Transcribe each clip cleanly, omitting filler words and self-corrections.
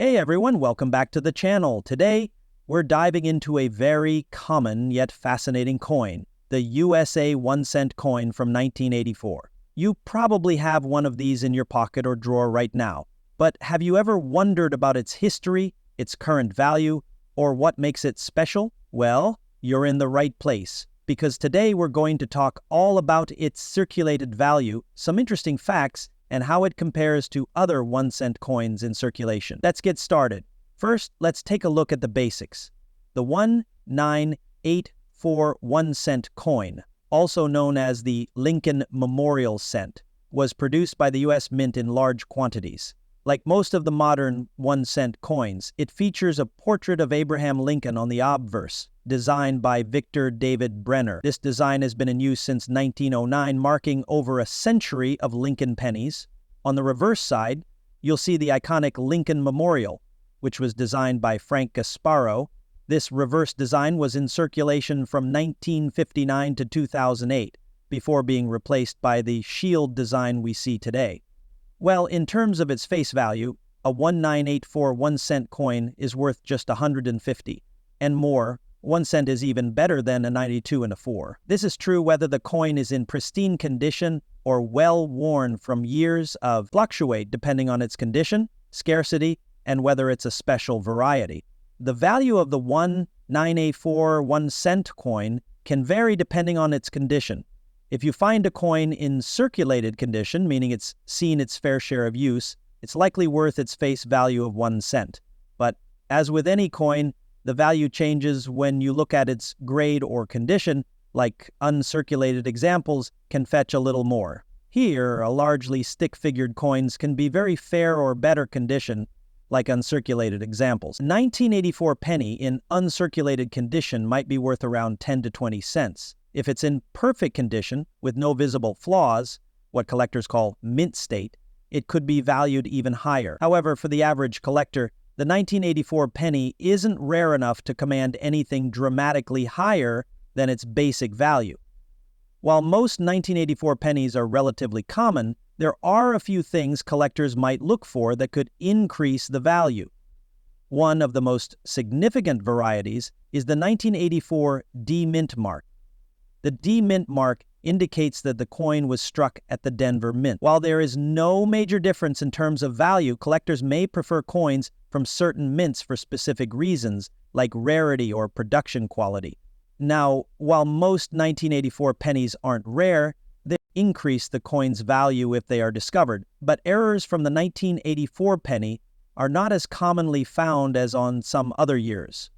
Hey everyone, welcome back to the channel. Today, we're diving into a very common yet fascinating coin, the USA 1-cent coin from 1984. You probably have one of these in your pocket or drawer right now, but have you ever wondered about its history, its current value, or what makes it special? Well, you're in the right place, because today we're going to talk all about its circulated value, some interesting facts, and how it compares to other 1-cent coins in circulation. Let's get started. First, let's take a look at the basics. The 1984 1-cent coin, also known as the Lincoln Memorial Cent, was produced by the U.S. Mint in large quantities. Like most of the modern 1-cent coins, it features a portrait of Abraham Lincoln on the obverse, designed by Victor David Brenner. This design has been in use since 1909, marking over a century of Lincoln pennies. On the reverse side, you'll see the iconic Lincoln Memorial, which was designed by Frank Gasparo. This reverse design was in circulation from 1959 to 2008, before being replaced by the shield design we see today. Well, in terms of its face value, a 1984 1-cent coin is worth just $150, and more. 1 cent is even better than a 92 and a 4. This is true whether the coin is in pristine condition or well-worn from years of fluctuate depending on its condition, scarcity, and whether it's a special variety. The value of the 1984 1-cent coin can vary depending on its condition. If you find a coin in circulated condition, meaning it's seen its fair share of use, it's likely worth its face value of 1 cent. But as with any coin, the value changes when you look at its grade or condition, like uncirculated examples can fetch a little more. Here, largely stick-figured coins can be very fair or better condition, like uncirculated examples. A 1984 penny in uncirculated condition might be worth around 10 to 20 cents. If it's in perfect condition, with no visible flaws, what collectors call mint state, it could be valued even higher. However, for the average collector, the 1984 penny isn't rare enough to command anything dramatically higher than its basic value. While most 1984 pennies are relatively common, there are a few things collectors might look for that could increase the value. One of the most significant varieties is the 1984 D-Mint mark. The D-Mint mark indicates that the coin was struck at the Denver Mint. While there is no major difference in terms of value, collectors may prefer coins from certain mints for specific reasons, like rarity or production quality. Now, while most 1984 pennies aren't rare, they increase the coin's value if they are discovered, but errors from the 1984 penny are not as commonly found as on some other years.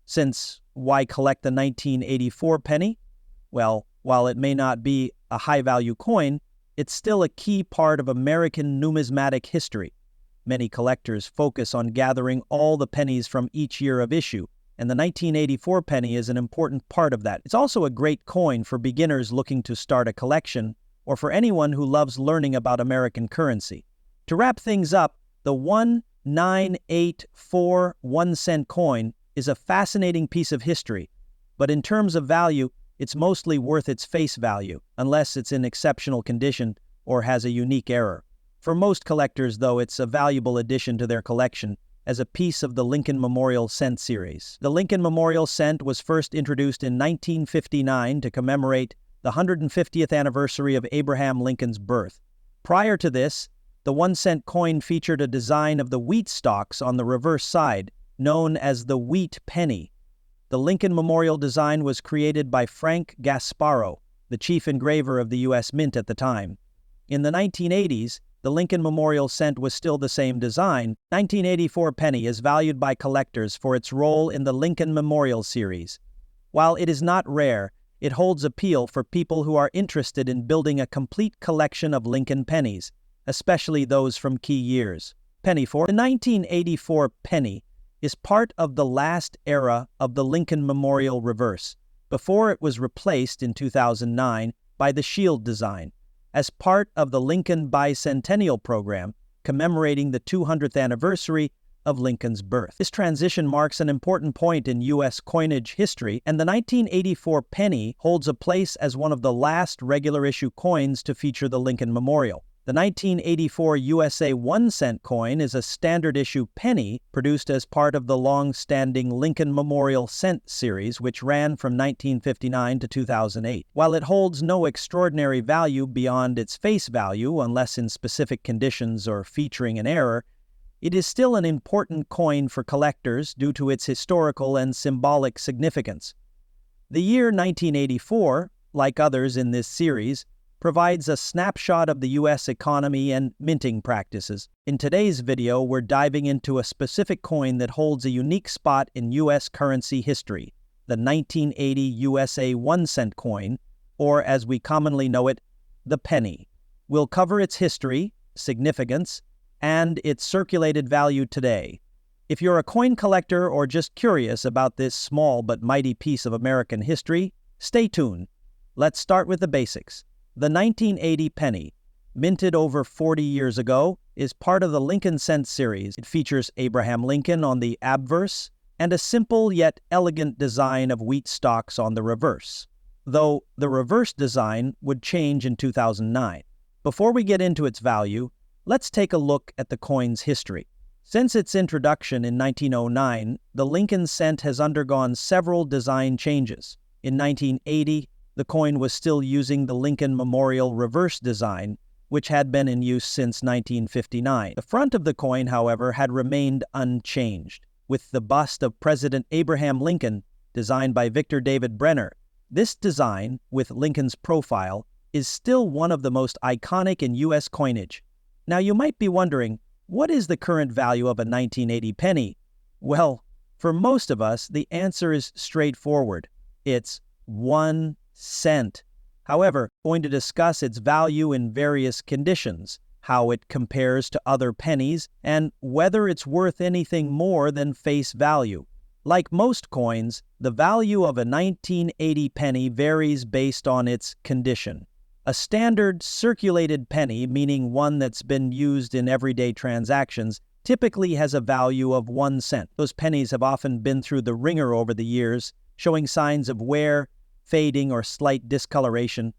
Since why collect the 1984 penny? Well, while it may not be a high-value coin, it's still a key part of American numismatic history. Many collectors focus on gathering all the pennies from each year of issue, and the 1984 penny is an important part of that. It's also a great coin for beginners looking to start a collection, or for anyone who loves learning about American currency. To wrap things up, the 1984 1-cent coin is a fascinating piece of history, but in terms of value, it's mostly worth its face value, unless it's in exceptional condition or has a unique error. For most collectors, though, it's a valuable addition to their collection as a piece of the Lincoln Memorial Cent series. The Lincoln Memorial Cent was first introduced in 1959 to commemorate the 150th anniversary of Abraham Lincoln's birth. Prior to this, the 1-cent coin featured a design of the wheat stalks on the reverse side, known as the wheat penny. The Lincoln Memorial design was created by Frank Gasparo, the chief engraver of the U.S. Mint at the time. In the 1980s, the Lincoln Memorial Cent was still the same design. 1984 penny is valued by collectors for its role in the Lincoln Memorial series. While it is not rare, it holds appeal for people who are interested in building a complete collection of Lincoln pennies, especially those from key years. Penny for the 1984 penny is part of the last era of the Lincoln Memorial reverse, before it was replaced in 2009 by the shield design, as part of the Lincoln Bicentennial Program, commemorating the 200th anniversary of Lincoln's birth. This transition marks an important point in U.S. coinage history, and the 1984 penny holds a place as one of the last regular issue coins to feature the Lincoln Memorial. The The 1984 USA 1-cent coin is a standard-issue penny produced as part of the long-standing Lincoln Memorial Cent series, which ran from 1959 to 2008. While it holds no extraordinary value beyond its face value, unless in specific conditions or featuring an error, it is still an important coin for collectors due to its historical and symbolic significance. The year 1984, like others in this series, provides a snapshot of the U.S. economy and minting practices. In today's video, we're diving into a specific coin that holds a unique spot in U.S. currency history, the 1980 USA 1-cent coin, or as we commonly know it, the penny. We'll cover its history, significance, and its circulated value today. If you're a coin collector or just curious about this small but mighty piece of American history, stay tuned. Let's start with the basics. The 1980 penny, minted over 40 years ago, is part of the Lincoln Cent series. It features Abraham Lincoln on the obverse and a simple yet elegant design of wheat stalks on the reverse, though the reverse design would change in 2009. Before we get into its value, let's take a look at the coin's history. Since its introduction in 1909, the Lincoln Cent has undergone several design changes. In 1980, the coin was still using the Lincoln Memorial reverse design, which had been in use since 1959. The front of the coin, however, had remained unchanged, with the bust of President Abraham Lincoln, designed by Victor David Brenner. This design, with Lincoln's profile, is still one of the most iconic in U.S. coinage. Now you might be wondering, what is the current value of a 1980 penny? Well, for most of us, the answer is straightforward. It's 1 cent. However, we're going to discuss its value in various conditions, how it compares to other pennies, and whether it's worth anything more than face value. Like most coins, the value of a 1980 penny varies based on its condition. A standard circulated penny, meaning one that's been used in everyday transactions, typically has a value of 1 cent. Those pennies have often been through the ringer over the years, showing signs of wear, fading, or slight discoloration.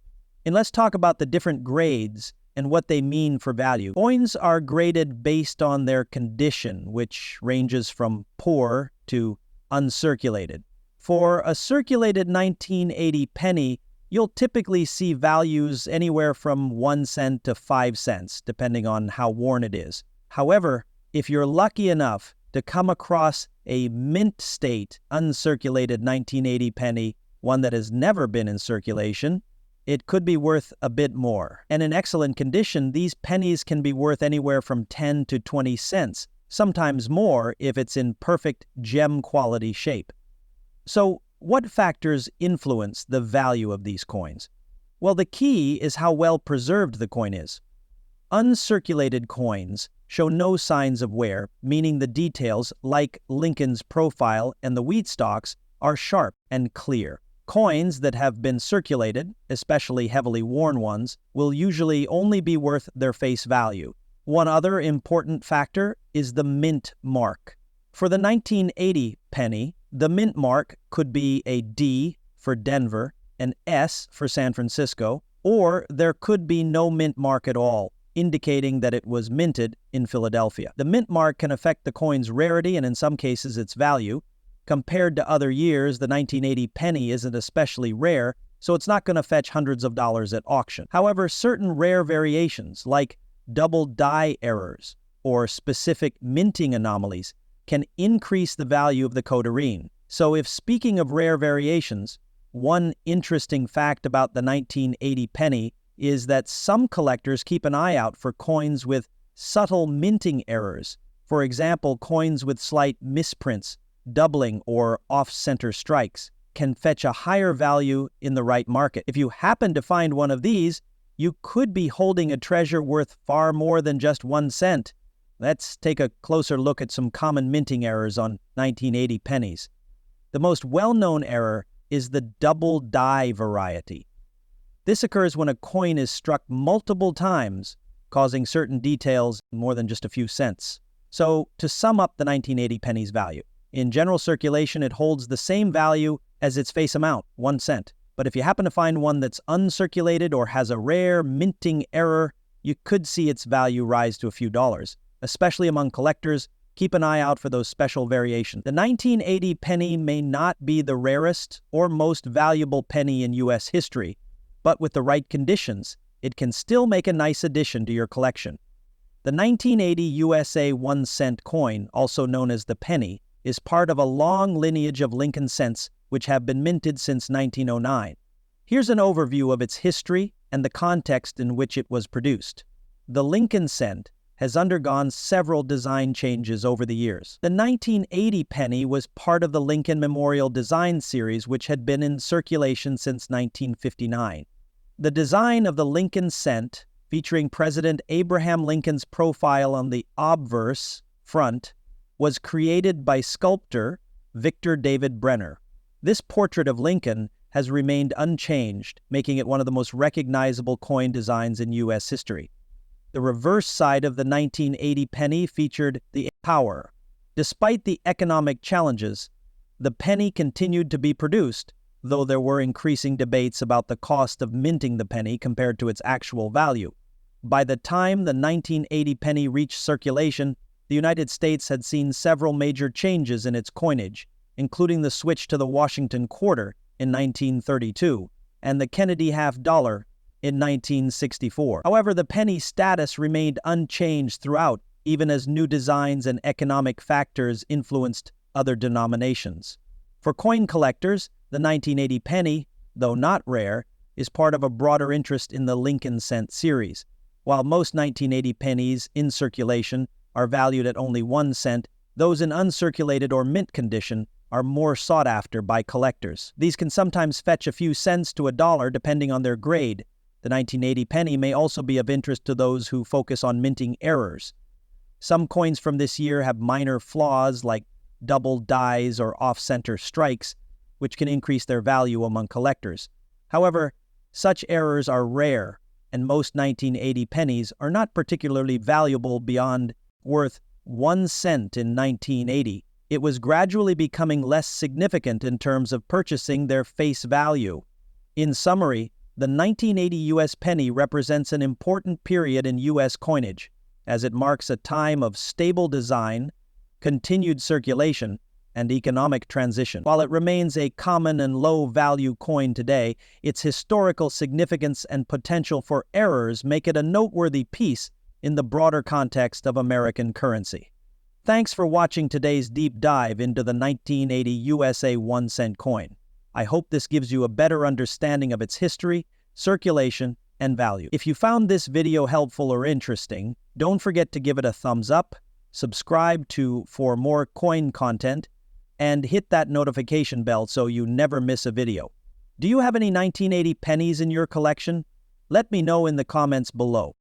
And let's talk about the different grades and what they mean for value. Coins are graded based on their condition, which ranges from poor to uncirculated. For a circulated 1980 penny, you'll typically see values anywhere from 1 cent to 5 cents, depending on how worn it is. However, if you're lucky enough to come across a mint state uncirculated 1980 penny, one that has never been in circulation, it could be worth a bit more. And in excellent condition, these pennies can be worth anywhere from 10 to 20 cents, sometimes more if it's in perfect gem quality shape. So, what factors influence the value of these coins? Well, the key is how well preserved the coin is. Uncirculated coins show no signs of wear, meaning the details, like Lincoln's profile and the wheat stalks, are sharp and clear. Coins that have been circulated, especially heavily worn ones, will usually only be worth their face value. One other important factor is the mint mark. For the 1980 penny, the mint mark could be a D for Denver, an S for San Francisco, or there could be no mint mark at all, indicating that it was minted in Philadelphia. The mint mark can affect the coin's rarity and in some cases its value. Compared to other years, the 1980 penny isn't especially rare, so it's not going to fetch hundreds of dollars at auction. However, certain rare variations, like double die errors or specific minting anomalies, can increase the value of the coterine. So if speaking of rare variations, one interesting fact about the 1980 penny is that some collectors keep an eye out for coins with subtle minting errors. For example, coins with slight misprints, doubling, or off-center strikes can fetch a higher value in the right market. If you happen to find one of these, you could be holding a treasure worth far more than just 1 cent. Let's take a closer look at some common minting errors on 1980 pennies. The most well-known error is the double die variety. This occurs when a coin is struck multiple times, causing certain details more than just a few cents. So, to sum up the 1980 penny's value, in general circulation it holds the same value as its face amount, 1 cent. But if you happen to find one that's uncirculated or has a rare minting error, you could see its value rise to a few dollars. Especially among collectors, keep an eye out for those special variations. The 1980 penny may not be the rarest or most valuable penny in U.S. history, but with the right conditions, it can still make a nice addition to your collection. The 1980 USA 1-cent coin, also known as the penny, is part of a long lineage of Lincoln cents which have been minted since 1909. Here's an overview of its history and the context in which it was produced. The Lincoln cent has undergone several design changes over the years. The 1980 penny was part of the Lincoln Memorial Design Series, which had been in circulation since 1959. The design of the Lincoln cent, featuring President Abraham Lincoln's profile on the obverse front, was created by sculptor Victor David Brenner. This portrait of Lincoln has remained unchanged, making it one of the most recognizable coin designs in U.S. history. The reverse side of the 1980 penny featured the power. Despite the economic challenges, the penny continued to be produced, though there were increasing debates about the cost of minting the penny compared to its actual value. By the time the 1980 penny reached circulation, the United States had seen several major changes in its coinage, including the switch to the Washington quarter in 1932 and the Kennedy half-dollar in 1964. However, the penny's status remained unchanged throughout, even as new designs and economic factors influenced other denominations. For coin collectors, the 1980 penny, though not rare, is part of a broader interest in the Lincoln cent series. While most 1980 pennies in circulation are valued at only 1 cent, those in uncirculated or mint condition are more sought after by collectors. These can sometimes fetch a few cents to $1 depending on their grade. The 1980 penny may also be of interest to those who focus on minting errors. Some coins from this year have minor flaws like double dies or off-center strikes, which can increase their value among collectors. However, such errors are rare, and most 1980 pennies are not particularly valuable beyond worth 1 cent in 1980. It was gradually becoming less significant in terms of purchasing their face value. In summary, the 1980 U.S. penny represents an important period in U.S. coinage, as it marks a time of stable design, continued circulation, and economic transition. While it remains a common and low-value coin today, its historical significance and potential for errors make it a noteworthy piece in the broader context of American currency. Thanks for watching today's deep dive into the 1980 USA 1-cent coin. I hope this gives you a better understanding of its history, circulation, and value. If you found this video helpful or interesting, don't forget to give it a thumbs up, subscribe for more coin content, and hit that notification bell so you never miss a video. Do you have any 1980 pennies in your collection? Let me know in the comments below.